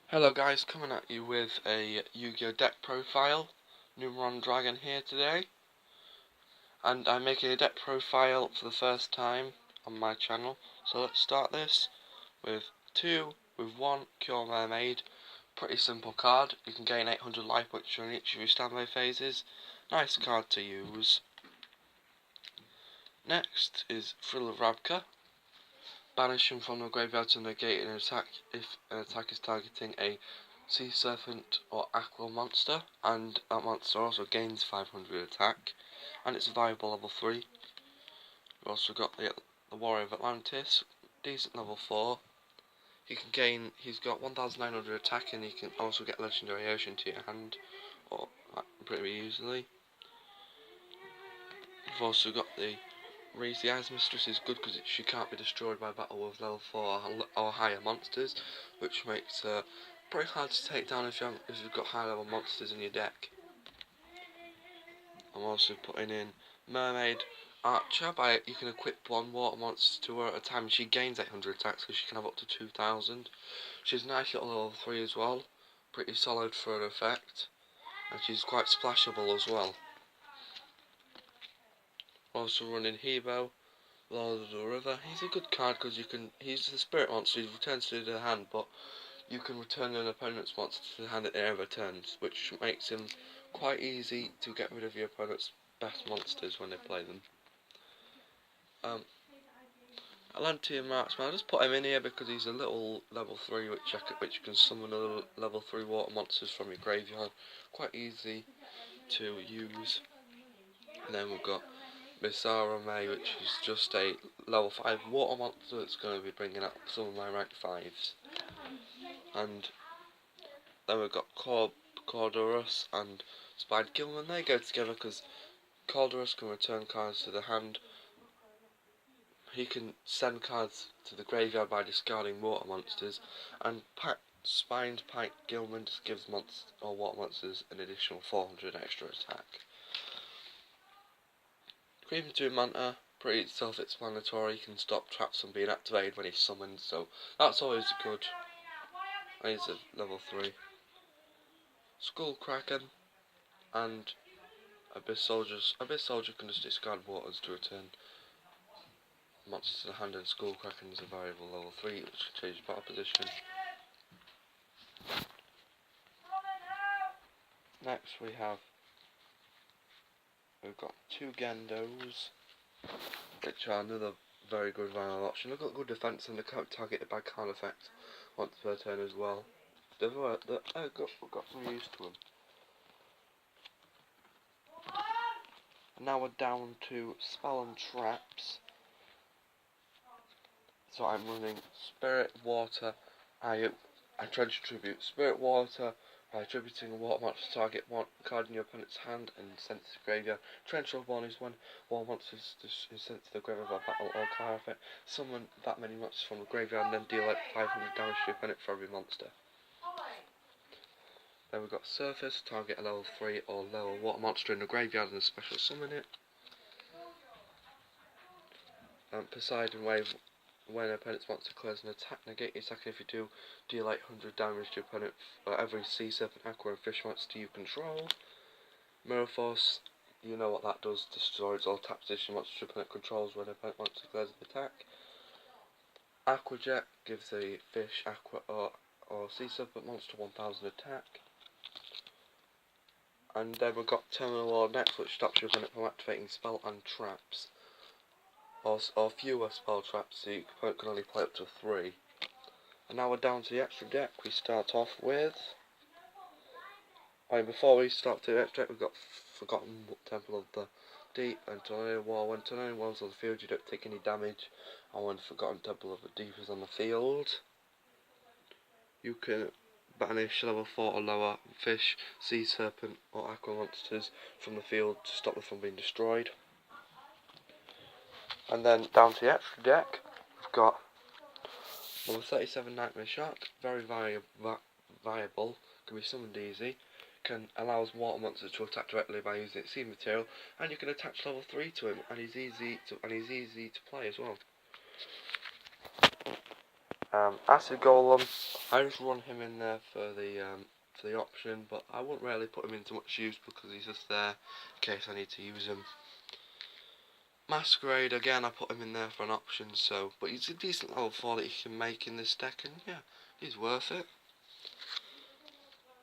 Hello guys, coming at you with a Yu-Gi-Oh deck profile. Numeron Dragon here today, and I'm making a deck profile for the first time on my channel. So let's start this with one Cure Mermaid. Pretty simple card. You can gain 800 life points during each of your standby phases. Nice card to use. Next is Thrill of Rabka. Banish him from the graveyard to negate an attack if an attack is targeting a Sea Serpent or Aqua monster, and that monster also gains 500 attack, and it's a viable level 3. We've also got the Warrior of Atlantis, decent level 4. He's got 1900 attack, and you can also get Legendary Ocean to your hand, or pretty easily. We've also got the Raise the Ice Mistress is good because she can't be destroyed by battle with level 4 or higher monsters, which makes her pretty hard to take down if you've got high level monsters in your deck. I'm also putting in Mermaid Archer. You can equip one water monster to her at a time, and she gains 800 attacks, so she can have up to 2000. She's a nice little level 3 as well, pretty solid for an effect, and she's quite splashable as well. Also running Hebo, Lord of the River. He's a good card because he's the spirit monster. He returns to the hand, but you can return an opponent's monster to the hand at their returns, which makes him quite easy to get rid of your opponent's best monsters when they play them. Atlantean Marksman, I just put him in here because he's a little level 3 which can summon a little level 3 water monsters from your graveyard. Quite easy to use. And then we've got Bizarro May, which is just a level 5 water monster that's going to be bringing up some of my rank 5s. And then we've got Cordurus and Spied Gilman. They go together because Cordurus can return cards to the hand. He can send cards to the graveyard by discarding water monsters, and Spined Pike Gilman just gives water monsters an additional 400 extra attack. Creeping to Manta, pretty self-explanatory. He can stop traps from being activated when he's summoned, so that's always good. And he's a level 3. Skull Kraken and Abyss Soldier. Abyss Soldier can just discard waters to return monsters to the hand, and Skull Kraken is a variable level 3, which can change battle position. Next we've got 2 Gendos, which are another very good viable option. They've got good defense and they can't targeted by card effects once per turn as well. I've got some use to them. And now we're down to Spell and Traps. So I'm running Spirit Water. I Trench Tribute. Spirit Water by attributing a water monster to target one card in your opponent's hand and sent to the graveyard. Trench Reborn is when water monsters is sent to the graveyard by battle or card effect. Summon that many monsters from the graveyard and then deal like 500 damage to your opponent for every monster. Then we've got Surface, target a level 3 or lower water monster in the graveyard and special summon it. Poseidon Wave, when an opponent's monster clears an attack, negate the attack, and if you do, deal 800 damage to your opponent for every Sea Serpent, Aqua and Fish monster you control. Mirror Force, you know what that does, destroys all tap position monsters your opponent controls when an opponent monster clears an attack. Aqua Jet gives a Fish, Aqua or Sea Serpent monster 1000 attack. And then we've got Terminal Lord next, which stops your opponent from activating spell and traps. Or fewer spell traps, so your opponent can only play up to 3. And now we're down to the extra deck. We start off with... before we start to the extra deck, we've got Forgotten Temple of the Deep and Tornado Wall. When Tornado Wall's on the field, you don't take any damage. And when Forgotten Temple of the Deep is on the field, you can banish level 4 or lower Fish, Sea Serpent or Aqua monsters from the field to stop them from being destroyed. And then down to the extra deck, we've got number 37 Nightmare Shark, very viable, can be summoned easy, allows water monsters to attack directly by using its seed material, and you can attach level 3 to him, and he's easy to play as well. Acid Golem, I just run him in there for the option, but I wouldn't really put him into much use because he's just there in case I need to use him. Masquerade, again, I put him in there for an option, so, but he's a decent level 4 that you can make in this deck, and yeah, he's worth it.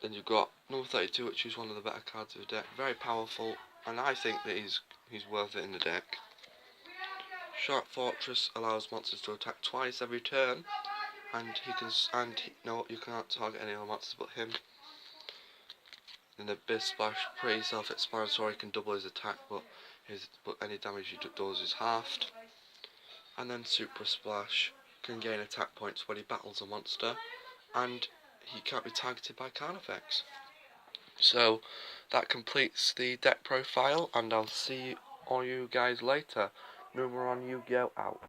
Then you've got number 32, which is one of the better cards of the deck, very powerful, and I think that he's worth it in the deck. Sharp Fortress allows monsters to attack twice every turn, and you cannot target any other monsters but him. Then Abyss Splash, pretty self-explanatory, can double his attack, but any damage he does is halved. And then Super Splash can gain attack points when he battles a monster, and he can't be targeted by card effects. So that completes the deck profile, and I'll see all you guys later. Numeron Yugioh out.